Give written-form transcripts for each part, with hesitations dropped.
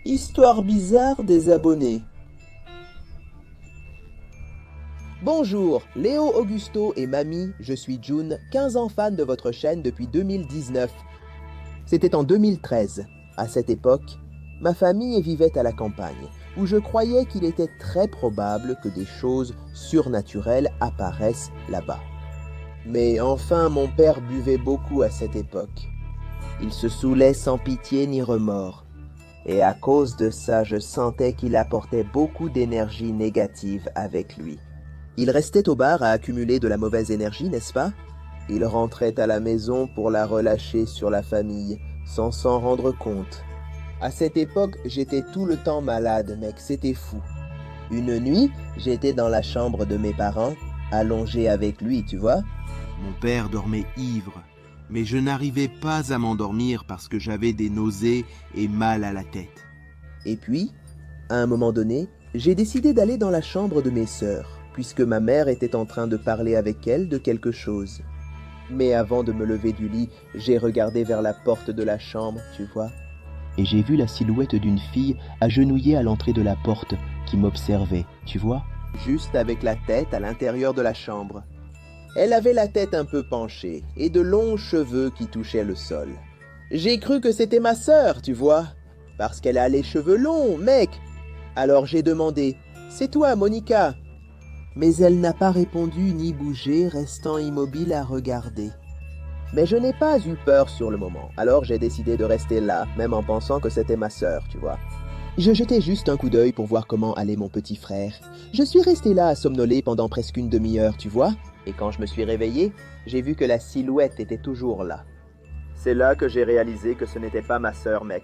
Histoire bizarre des abonnés. Bonjour, Léo Augusto et Mamie, je suis June, 15 ans fan de votre chaîne depuis 2019. C'était en 2013. À cette époque, ma famille vivait à la campagne, où je croyais qu'il était très probable que des choses surnaturelles apparaissent là-bas. Mais enfin, mon père buvait beaucoup à cette époque. Il se saoulait sans pitié ni remords. Et à cause de ça, je sentais qu'il apportait beaucoup d'énergie négative avec lui. Il restait au bar à accumuler de la mauvaise énergie, n'est-ce pas? Il rentrait à la maison pour la relâcher sur la famille, sans s'en rendre compte. À cette époque, j'étais tout le temps malade, mec, c'était fou. Une nuit, j'étais dans la chambre de mes parents, allongé avec lui, tu vois? Mon père dormait ivre, mais je n'arrivais pas à m'endormir parce que j'avais des nausées et mal à la tête. Et puis, à un moment donné, j'ai décidé d'aller dans la chambre de mes sœurs, puisque ma mère était en train de parler avec elles de quelque chose. Mais avant de me lever du lit, j'ai regardé vers la porte de la chambre, tu vois, et j'ai vu la silhouette d'une fille agenouillée à l'entrée de la porte qui m'observait, tu vois, juste avec la tête à l'intérieur de la chambre. Elle avait la tête un peu penchée et de longs cheveux qui touchaient le sol. J'ai cru que c'était ma sœur, tu vois, parce qu'elle a les cheveux longs, mec. Alors j'ai demandé, « C'est toi, Monica ?» Mais elle n'a pas répondu ni bougé, restant immobile à regarder. Mais je n'ai pas eu peur sur le moment, alors j'ai décidé de rester là, même en pensant que c'était ma sœur, tu vois. Je jetais juste un coup d'œil pour voir comment allait mon petit frère. Je suis resté là à somnoler pendant presque une demi-heure, tu vois. Et quand je me suis réveillé, j'ai vu que la silhouette était toujours là. C'est là que j'ai réalisé que ce n'était pas ma sœur, mec.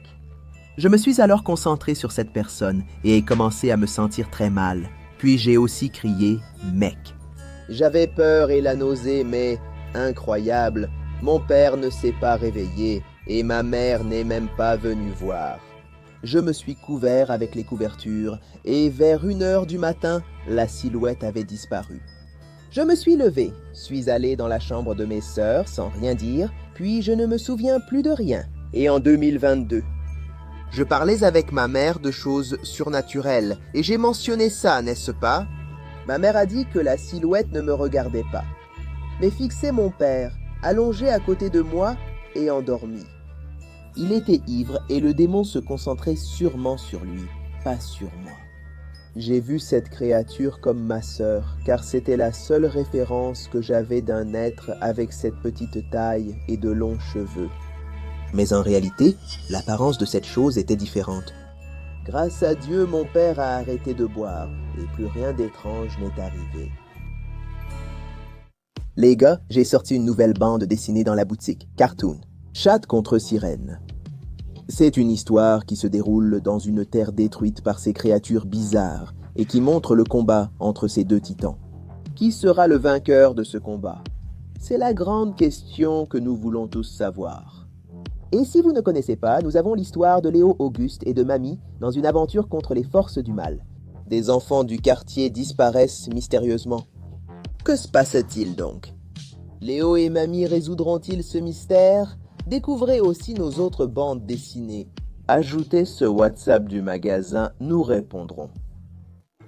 Je me suis alors concentré sur cette personne et ai commencé à me sentir très mal. Puis j'ai aussi crié « mec ». J'avais peur et la nausée, mais incroyable, mon père ne s'est pas réveillé et ma mère n'est même pas venue voir. Je me suis couvert avec les couvertures et vers 1 heure du matin, la silhouette avait disparu. Je me suis levé, suis allé dans la chambre de mes sœurs sans rien dire, puis je ne me souviens plus de rien. Et en 2022, je parlais avec ma mère de choses surnaturelles et j'ai mentionné ça, n'est-ce pas? Ma mère a dit que la silhouette ne me regardait pas, mais fixait mon père, allongé à côté de moi et endormi. Il était ivre et le démon se concentrait sûrement sur lui, pas sur moi. J'ai vu cette créature comme ma sœur, car c'était la seule référence que j'avais d'un être avec cette petite taille et de longs cheveux. Mais en réalité, l'apparence de cette chose était différente. Grâce à Dieu, mon père a arrêté de boire, et plus rien d'étrange n'est arrivé. Les gars, j'ai sorti une nouvelle bande dessinée dans la boutique, Cartoon, Chat contre Sirène. C'est une histoire qui se déroule dans une terre détruite par ces créatures bizarres et qui montre le combat entre ces deux titans. Qui sera le vainqueur de ce combat? C'est la grande question que nous voulons tous savoir. Et si vous ne connaissez pas, nous avons l'histoire de Léo Auguste et de Mamie dans une aventure contre les forces du mal. Des enfants du quartier disparaissent mystérieusement. Que se passe-t-il donc? Léo et Mamie résoudront-ils ce mystère? Découvrez aussi nos autres bandes dessinées. Ajoutez ce WhatsApp du magasin, nous répondrons.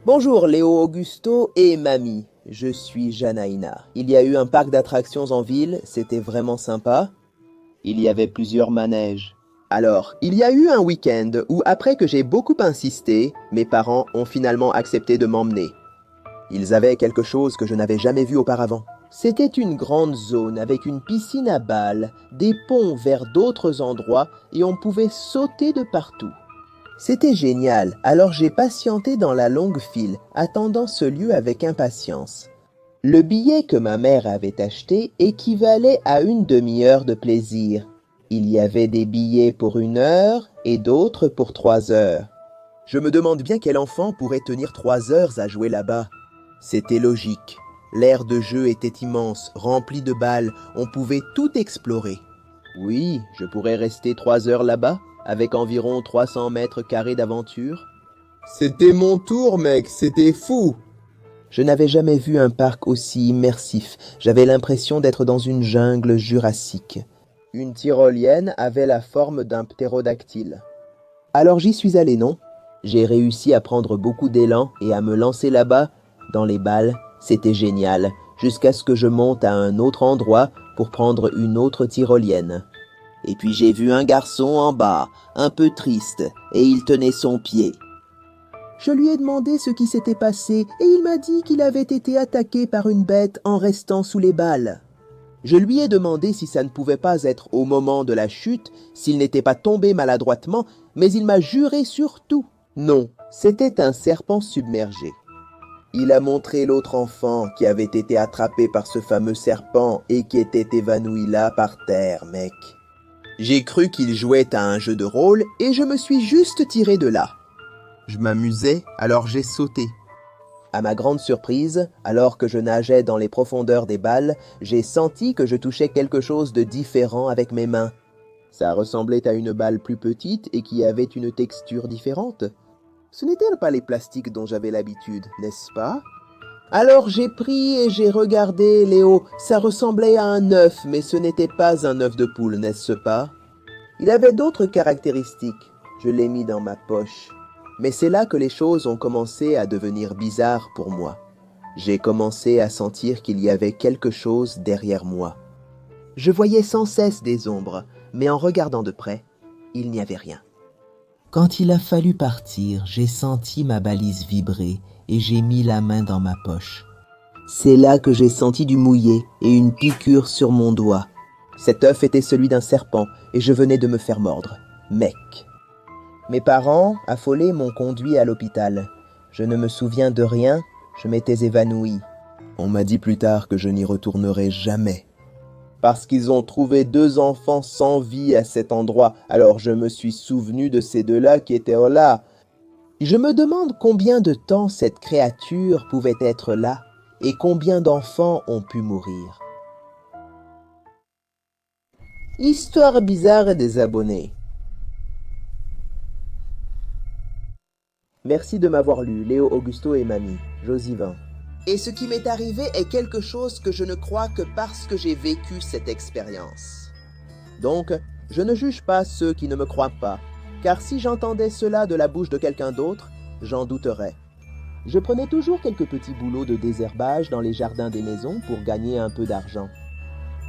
Bonjour Léo Augusto et Mamie, je suis Janaïna. Il y a eu un parc d'attractions en ville, c'était vraiment sympa. Il y avait plusieurs manèges. Alors, il y a eu un week-end où après que j'ai beaucoup insisté, mes parents ont finalement accepté de m'emmener. Ils avaient quelque chose que je n'avais jamais vu auparavant. C'était une grande zone avec une piscine à balles, des ponts vers d'autres endroits et on pouvait sauter de partout. C'était génial, alors j'ai patienté dans la longue file, attendant ce lieu avec impatience. Le billet que ma mère avait acheté équivalait à une demi-heure de plaisir. Il y avait des billets pour 1 heure et d'autres pour 3 heures. Je me demande bien quel enfant pourrait tenir 3 heures à jouer là-bas. C'était logique. L'aire de jeu était immense, remplie de balles, on pouvait tout explorer. Oui, je pourrais rester 3 heures là-bas, avec environ 300 mètres carrés d'aventure. C'était mon tour, mec, c'était fou! Je n'avais jamais vu un parc aussi immersif, j'avais l'impression d'être dans une jungle jurassique. Une tyrolienne avait la forme d'un ptérodactyle. Alors j'y suis allé, non? J'ai réussi à prendre beaucoup d'élan et à me lancer là-bas, dans les balles. C'était génial, jusqu'à ce que je monte à un autre endroit pour prendre une autre tyrolienne. Et puis j'ai vu un garçon en bas, un peu triste, et il tenait son pied. Je lui ai demandé ce qui s'était passé et il m'a dit qu'il avait été attaqué par une bête en restant sous les balles. Je lui ai demandé si ça ne pouvait pas être au moment de la chute, s'il n'était pas tombé maladroitement, mais il m'a juré sur tout. Non, c'était un serpent submergé. Il a montré l'autre enfant qui avait été attrapé par ce fameux serpent et qui était évanoui là par terre, mec. J'ai cru qu'il jouait à un jeu de rôle et je me suis juste tiré de là. Je m'amusais, alors j'ai sauté. À ma grande surprise, alors que je nageais dans les profondeurs des balles, j'ai senti que je touchais quelque chose de différent avec mes mains. Ça ressemblait à une balle plus petite et qui avait une texture différente. Ce n'étaient pas les plastiques dont j'avais l'habitude, n'est-ce pas? Alors j'ai pris et j'ai regardé, Léo. Ça ressemblait à un œuf, mais ce n'était pas un œuf de poule, n'est-ce pas? Il avait d'autres caractéristiques. Je l'ai mis dans ma poche. Mais c'est là que les choses ont commencé à devenir bizarres pour moi. J'ai commencé à sentir qu'il y avait quelque chose derrière moi. Je voyais sans cesse des ombres, mais en regardant de près, il n'y avait rien. Quand il a fallu partir, j'ai senti ma balise vibrer et j'ai mis la main dans ma poche. C'est là que j'ai senti du mouillé et une piqûre sur mon doigt. Cet œuf était celui d'un serpent et je venais de me faire mordre. Mec. Mes parents, affolés, m'ont conduit à l'hôpital. Je ne me souviens de rien, je m'étais évanoui. On m'a dit plus tard que je n'y retournerai jamais. Parce qu'ils ont trouvé 2 enfants sans vie à cet endroit, alors je me suis souvenu de ces 2-là qui étaient là. Je me demande combien de temps cette créature pouvait être là et combien d'enfants ont pu mourir. Histoire bizarre des abonnés. Merci de m'avoir lu, Léo Augusto et Mamie, Josivin. Et ce qui m'est arrivé est quelque chose que je ne crois que parce que j'ai vécu cette expérience. Donc, je ne juge pas ceux qui ne me croient pas, car si j'entendais cela de la bouche de quelqu'un d'autre, j'en douterais. Je prenais toujours quelques petits boulots de désherbage dans les jardins des maisons pour gagner un peu d'argent.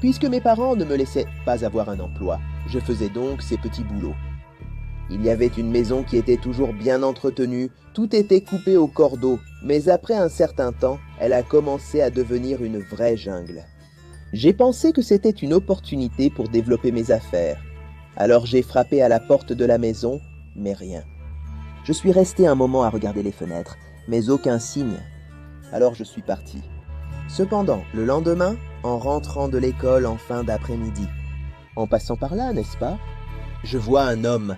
Puisque mes parents ne me laissaient pas avoir un emploi, je faisais donc ces petits boulots. Il y avait une maison qui était toujours bien entretenue, tout était coupé au cordeau, mais après un certain temps, elle a commencé à devenir une vraie jungle. J'ai pensé que c'était une opportunité pour développer mes affaires. Alors j'ai frappé à la porte de la maison, mais rien. Je suis resté un moment à regarder les fenêtres, mais aucun signe. Alors je suis parti. Cependant, le lendemain, en rentrant de l'école en fin d'après-midi, en passant par là, n'est-ce pas? Je vois un homme.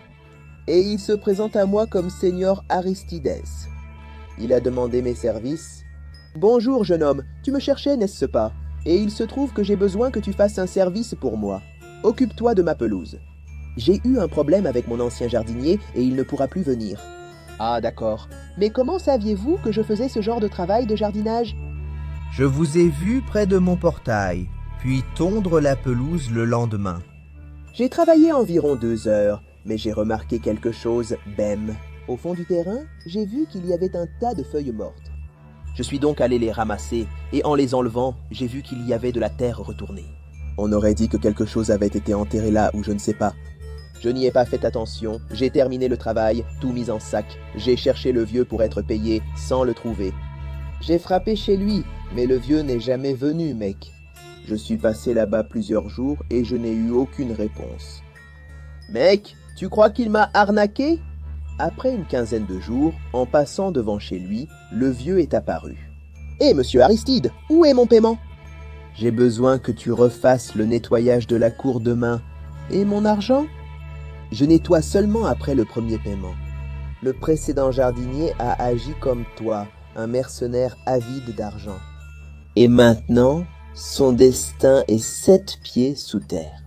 Et il se présente à moi comme Seigneur Aristides. Il a demandé mes services. « Bonjour, jeune homme, tu me cherchais, n'est-ce pas? Et il se trouve que j'ai besoin que tu fasses un service pour moi. Occupe-toi de ma pelouse. J'ai eu un problème avec mon ancien jardinier et il ne pourra plus venir. » Ah, d'accord. Mais comment saviez-vous que je faisais ce genre de travail de jardinage? Je vous ai vu près de mon portail, puis tondre la pelouse le lendemain. J'ai travaillé environ 2 heures. Mais j'ai remarqué quelque chose, bème. Au fond du terrain, j'ai vu qu'il y avait un tas de feuilles mortes. Je suis donc allé les ramasser, et en les enlevant, j'ai vu qu'il y avait de la terre retournée. On aurait dit que quelque chose avait été enterré là ou je ne sais pas. Je n'y ai pas fait attention, j'ai terminé le travail, tout mis en sac. J'ai cherché le vieux pour être payé, sans le trouver. J'ai frappé chez lui, mais le vieux n'est jamais venu, mec. Je suis passé là-bas plusieurs jours et je n'ai eu aucune réponse. Mec, tu crois qu'il m'a arnaqué? Après une quinzaine de jours, en passant devant chez lui, le vieux est apparu. « Hé, monsieur Aristide, où est mon paiement? »« J'ai besoin que tu refasses le nettoyage de la cour demain. Et mon argent? » Je nettoie seulement après le premier paiement. Le précédent jardinier a agi comme toi, un mercenaire avide d'argent. Et maintenant, son destin est 7 pieds sous terre.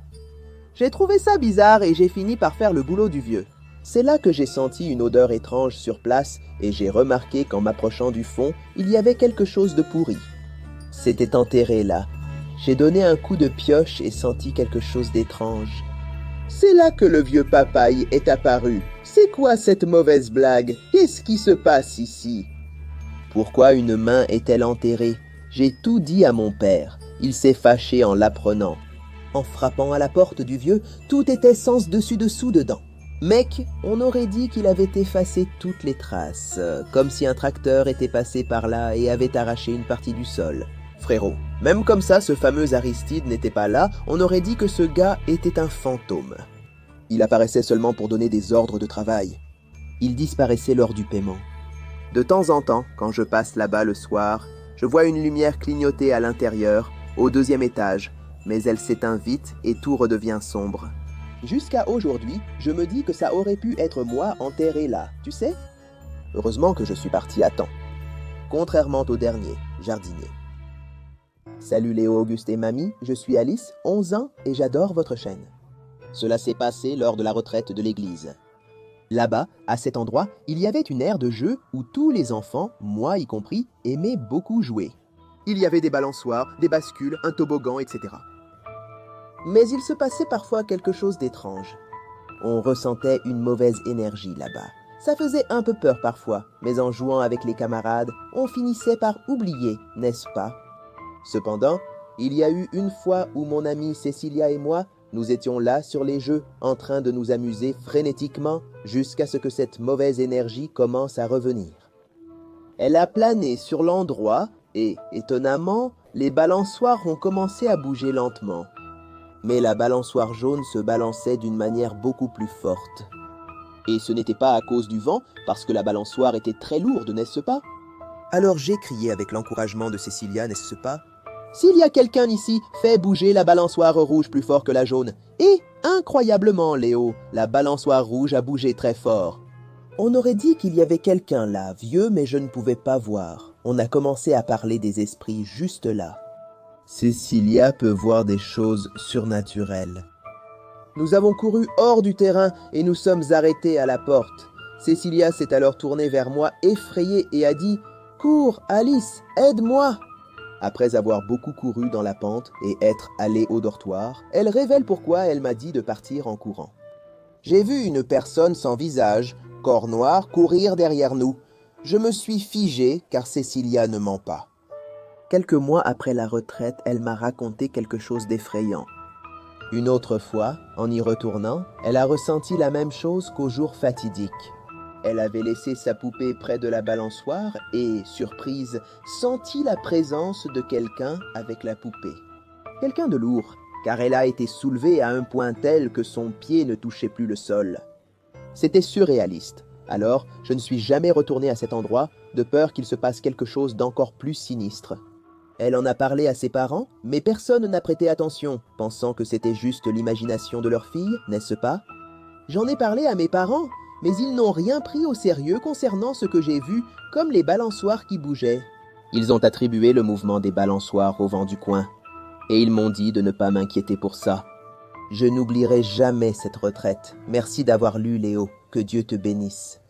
J'ai trouvé ça bizarre et j'ai fini par faire le boulot du vieux. C'est là que j'ai senti une odeur étrange sur place et j'ai remarqué qu'en m'approchant du fond, il y avait quelque chose de pourri. C'était enterré là. J'ai donné un coup de pioche et senti quelque chose d'étrange. C'est là que le vieux papaye est apparu, C'est quoi cette mauvaise blague? Qu'est-ce qui se passe ici? Pourquoi une main est-elle enterrée? J'ai tout dit à mon père. Il s'est fâché en l'apprenant. En frappant à la porte du vieux, tout était sens dessus dessous dedans. Mec, on aurait dit qu'il avait effacé toutes les traces, comme si un tracteur était passé par là et avait arraché une partie du sol. Frérot, même comme ça, ce fameux Aristide n'était pas là, on aurait dit que ce gars était un fantôme. Il apparaissait seulement pour donner des ordres de travail. Il disparaissait lors du paiement. De temps en temps, quand je passe là-bas le soir, je vois une lumière clignoter à l'intérieur, au 2e étage, mais elle s'éteint vite et tout redevient sombre. Jusqu'à aujourd'hui, je me dis que ça aurait pu être moi enterré là, tu sais? Heureusement que je suis parti à temps. Contrairement au dernier, jardinier. Salut Léo, Auguste et Mamie, je suis Alice, 11 ans et j'adore votre chaîne. Cela s'est passé lors de la retraite de l'église. Là-bas, à cet endroit, il y avait une aire de jeu où tous les enfants, moi y compris, aimaient beaucoup jouer. Il y avait des balançoires, des bascules, un toboggan, etc. Mais il se passait parfois quelque chose d'étrange. On ressentait une mauvaise énergie là-bas. Ça faisait un peu peur parfois, mais en jouant avec les camarades, on finissait par oublier, n'est-ce pas? Cependant, il y a eu une fois où mon amie Cécilia et moi, nous étions là sur les jeux, en train de nous amuser frénétiquement, jusqu'à ce que cette mauvaise énergie commence à revenir. Elle a plané sur l'endroit et, étonnamment, les balançoires ont commencé à bouger lentement. Mais la balançoire jaune se balançait d'une manière beaucoup plus forte. Et ce n'était pas à cause du vent, parce que la balançoire était très lourde, n'est-ce pas? Alors j'ai crié avec l'encouragement de Cécilia, n'est-ce pas? S'il y a quelqu'un ici, fais bouger la balançoire rouge plus fort que la jaune. Et, incroyablement, Léo, la balançoire rouge a bougé très fort. On aurait dit qu'il y avait quelqu'un là, vieux, mais je ne pouvais pas voir. On a commencé à parler des esprits juste là. Cécilia peut voir des choses surnaturelles. Nous avons couru hors du terrain et nous sommes arrêtés à la porte. Cécilia s'est alors tournée vers moi effrayée et a dit « Cours, Alice, aide-moi » Après avoir beaucoup couru dans la pente et être allée au dortoir, elle révèle pourquoi elle m'a dit de partir en courant. J'ai vu une personne sans visage, corps noir, courir derrière nous. Je me suis figé car Cécilia ne ment pas. Quelques mois après la retraite, elle m'a raconté quelque chose d'effrayant. Une autre fois, en y retournant, elle a ressenti la même chose qu'au jour fatidique. Elle avait laissé sa poupée près de la balançoire et, surprise, sentit la présence de quelqu'un avec la poupée. Quelqu'un de lourd, car elle a été soulevée à un point tel que son pied ne touchait plus le sol. C'était surréaliste. Alors, je ne suis jamais retourné à cet endroit, de peur qu'il se passe quelque chose d'encore plus sinistre. Elle en a parlé à ses parents, mais personne n'a prêté attention, pensant que c'était juste l'imagination de leur fille, n'est-ce pas? J'en ai parlé à mes parents, mais ils n'ont rien pris au sérieux concernant ce que j'ai vu, comme les balançoires qui bougeaient. Ils ont attribué le mouvement des balançoires au vent du coin, et ils m'ont dit de ne pas m'inquiéter pour ça. Je n'oublierai jamais cette retraite. Merci d'avoir lu, Léo. Que Dieu te bénisse.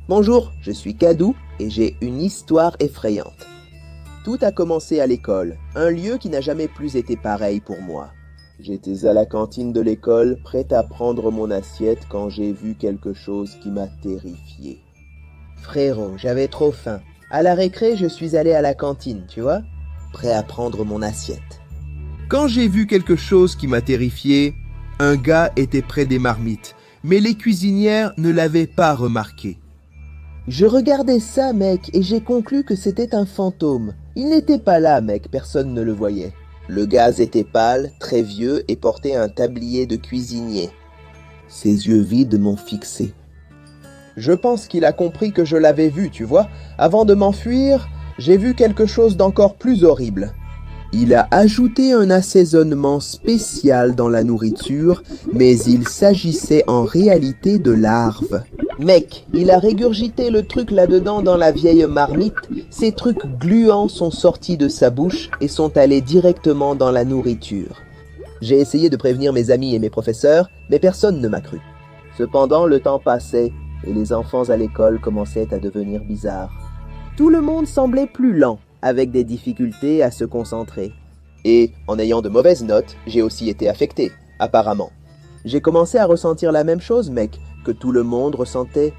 Bonjour, je suis Kadou et j'ai une histoire effrayante. Tout a commencé à l'école, un lieu qui n'a jamais plus été pareil pour moi. J'étais à la cantine de l'école, prêt à prendre mon assiette quand j'ai vu quelque chose qui m'a terrifié. Frérot, j'avais trop faim. À la récré, je suis allé à la cantine, tu vois, prêt à prendre mon assiette. Quand j'ai vu quelque chose qui m'a terrifié, un gars était près des marmites, mais les cuisinières ne l'avaient pas remarqué. Je regardais ça, mec, et j'ai conclu que c'était un fantôme. Il n'était pas là, mec, personne ne le voyait. Le gaz était pâle, très vieux et portait un tablier de cuisinier. Ses yeux vides m'ont fixé. Je pense qu'il a compris que je l'avais vu, tu vois. Avant de m'enfuir, j'ai vu quelque chose d'encore plus horrible. Il a ajouté un assaisonnement spécial dans la nourriture, mais il s'agissait en réalité de larves. Mec, il a régurgité le truc là-dedans dans la vieille marmite. Ces trucs gluants sont sortis de sa bouche et sont allés directement dans la nourriture. J'ai essayé de prévenir mes amis et mes professeurs, mais personne ne m'a cru. Cependant, le temps passait et les enfants à l'école commençaient à devenir bizarres. Tout le monde semblait plus lent, avec des difficultés à se concentrer. Et, en ayant de mauvaises notes, j'ai aussi été affecté, apparemment. J'ai commencé à ressentir la même chose, mec, que tout le monde ressentait,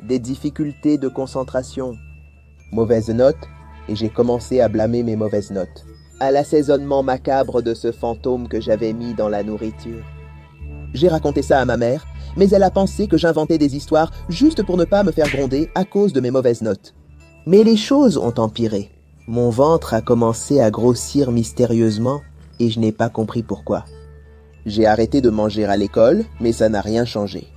des difficultés de concentration. Mauvaises notes, et j'ai commencé à blâmer mes mauvaises notes, à l'assaisonnement macabre de ce fantôme que j'avais mis dans la nourriture. J'ai raconté ça à ma mère, mais elle a pensé que j'inventais des histoires juste pour ne pas me faire gronder à cause de mes mauvaises notes. Mais les choses ont empiré. Mon ventre a commencé à grossir mystérieusement et je n'ai pas compris pourquoi. J'ai arrêté de manger à l'école, mais ça n'a rien changé.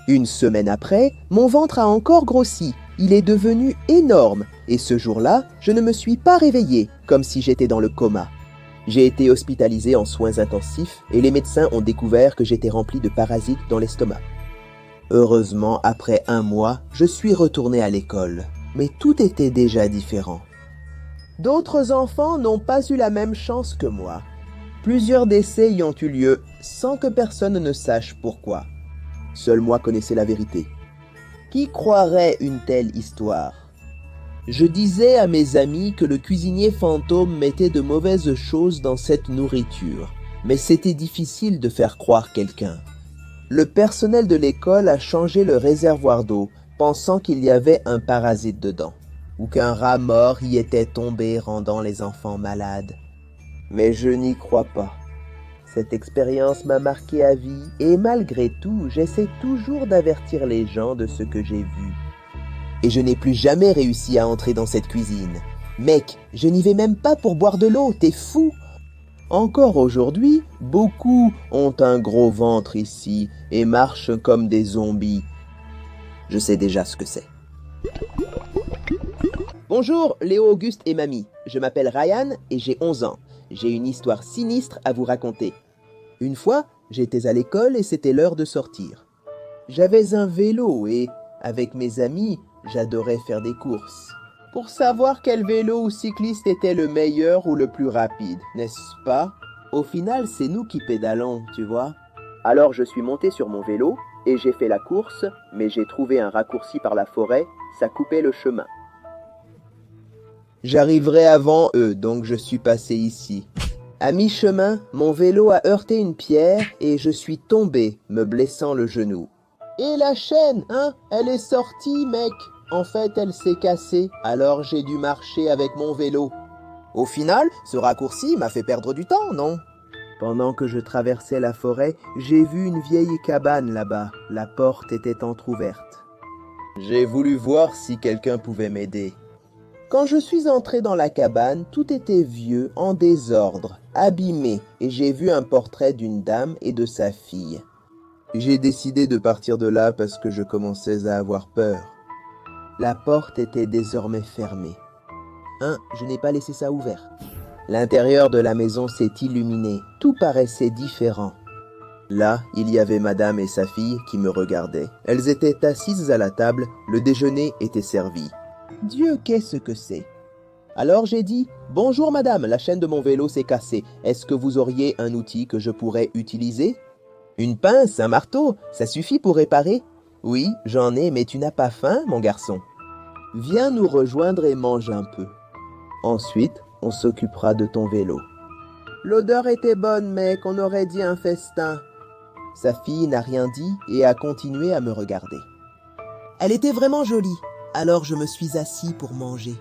Une semaine après, mon ventre a encore grossi. Il est devenu énorme et ce jour-là, je ne me suis pas réveillé comme si j'étais dans le coma. J'ai été hospitalisé en soins intensifs et les médecins ont découvert que j'étais rempli de parasites dans l'estomac. Heureusement, après 1 mois, je suis retourné à l'école, mais tout était déjà différent. D'autres enfants n'ont pas eu la même chance que moi. Plusieurs décès y ont eu lieu sans que personne ne sache pourquoi. Seul moi connaissais la vérité. Qui croirait une telle histoire ? Je disais à mes amis que le cuisinier fantôme mettait de mauvaises choses dans cette nourriture, mais c'était difficile de faire croire quelqu'un. Le personnel de l'école a changé le réservoir d'eau, pensant qu'il y avait un parasite dedans, ou qu'un rat mort y était tombé rendant les enfants malades. Mais je n'y crois pas. Cette expérience m'a marqué à vie et malgré tout, j'essaie toujours d'avertir les gens de ce que j'ai vu. Et je n'ai plus jamais réussi à entrer dans cette cuisine. Mec, je n'y vais même pas pour boire de l'eau, t'es fou? Encore aujourd'hui, beaucoup ont un gros ventre ici et marchent comme des zombies. Je sais déjà ce que c'est. Bonjour Léo, Auguste et Mamie, je m'appelle Ryan et j'ai 11 ans. J'ai une histoire sinistre à vous raconter. Une fois, j'étais à l'école et c'était l'heure de sortir. J'avais un vélo et, avec mes amis, j'adorais faire des courses. Pour savoir quel vélo ou cycliste était le meilleur ou le plus rapide, n'est-ce pas? Au final, c'est nous qui pédalons, tu vois. Alors je suis monté sur mon vélo et j'ai fait la course, mais j'ai trouvé un raccourci par la forêt, ça coupait le chemin. J'arriverai avant eux, donc je suis passé ici. À mi-chemin, mon vélo a heurté une pierre et je suis tombé, me blessant le genou. Et la chaîne, hein? Elle est sortie, mec. En fait, elle s'est cassée, alors j'ai dû marcher avec mon vélo. Au final, ce raccourci m'a fait perdre du temps, non? Pendant que je traversais la forêt, j'ai vu une vieille cabane là-bas. La porte était entr'ouverte. J'ai voulu voir si quelqu'un pouvait m'aider. Quand je suis entré dans la cabane, tout était vieux, en désordre, abîmé, et j'ai vu un portrait d'une dame et de sa fille. J'ai décidé de partir de là parce que je commençais à avoir peur. La porte était désormais fermée. Je n'ai pas laissé ça ouvert. L'intérieur de la maison s'est illuminé, tout paraissait différent. Là, il y avait madame et sa fille qui me regardaient. Elles étaient assises à la table, le déjeuner était servi. Dieu, qu'est-ce que c'est? Alors j'ai dit « Bonjour madame, la chaîne de mon vélo s'est cassée. Est-ce que vous auriez un outil que je pourrais utiliser ?»« Une pince, un marteau, ça suffit pour réparer ?»« Oui, j'en ai, mais tu n'as pas faim, mon garçon. Viens nous rejoindre et mange un peu. Ensuite, on s'occupera de ton vélo. » L'odeur était bonne, mec, on aurait dit un festin. Sa fille n'a rien dit et a continué à me regarder. Elle était vraiment jolie. Alors je me suis assis pour manger.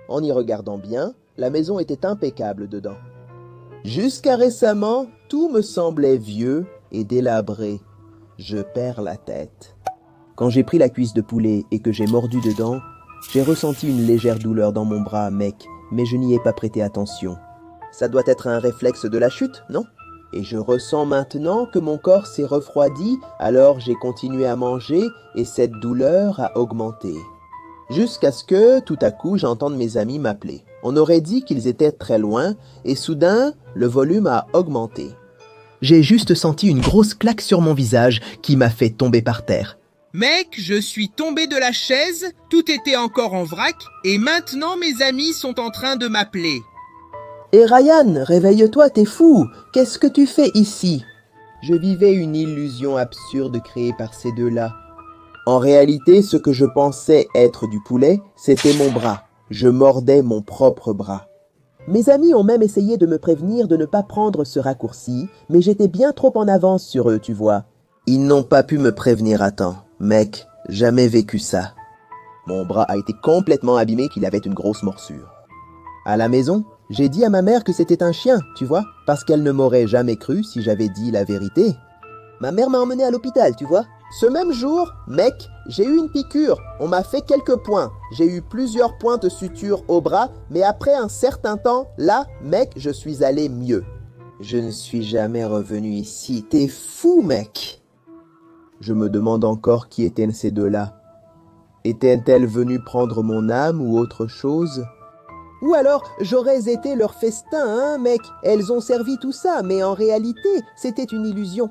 En y regardant bien, la maison était impeccable dedans. Jusqu'à récemment, tout me semblait vieux et délabré. Je perds la tête. Quand j'ai pris la cuisse de poulet et que j'ai mordu dedans, j'ai ressenti une légère douleur dans mon bras, mec, mais je n'y ai pas prêté attention. Ça doit être un réflexe de la chute, non? Et je ressens maintenant que mon corps s'est refroidi, alors j'ai continué à manger et cette douleur a augmenté. Jusqu'à ce que, tout à coup, j'entende mes amis m'appeler. On aurait dit qu'ils étaient très loin, et soudain, le volume a augmenté. J'ai juste senti une grosse claque sur mon visage qui m'a fait tomber par terre. Mec, je suis tombé de la chaise, tout était encore en vrac, et maintenant mes amis sont en train de m'appeler. Et Ryan, réveille-toi, t'es fou! Qu'est-ce que tu fais ici? Je vivais une illusion absurde créée par ces deux-là. En réalité, ce que je pensais être du poulet, c'était mon bras. Je mordais mon propre bras. Mes amis ont même essayé de me prévenir de ne pas prendre ce raccourci, mais j'étais bien trop en avance sur eux, tu vois. Ils n'ont pas pu me prévenir à temps. Mec, jamais vécu ça. Mon bras a été complètement abîmé, qu'il avait une grosse morsure. À la maison, j'ai dit à ma mère que c'était un chien, tu vois, parce qu'elle ne m'aurait jamais cru si j'avais dit la vérité. Ma mère m'a emmené à l'hôpital, tu vois. Ce même jour, mec, j'ai eu une piqûre. On m'a fait quelques points. J'ai eu plusieurs points de suture au bras, mais après un certain temps, là, mec, je suis allé mieux. Je ne suis jamais revenu ici. T'es fou, mec. Je me demande encore qui étaient ces deux-là. Étaient-elles venues prendre mon âme ou autre chose? Ou alors, j'aurais été leur festin, hein, mec. Elles ont servi tout ça, mais en réalité, c'était une illusion.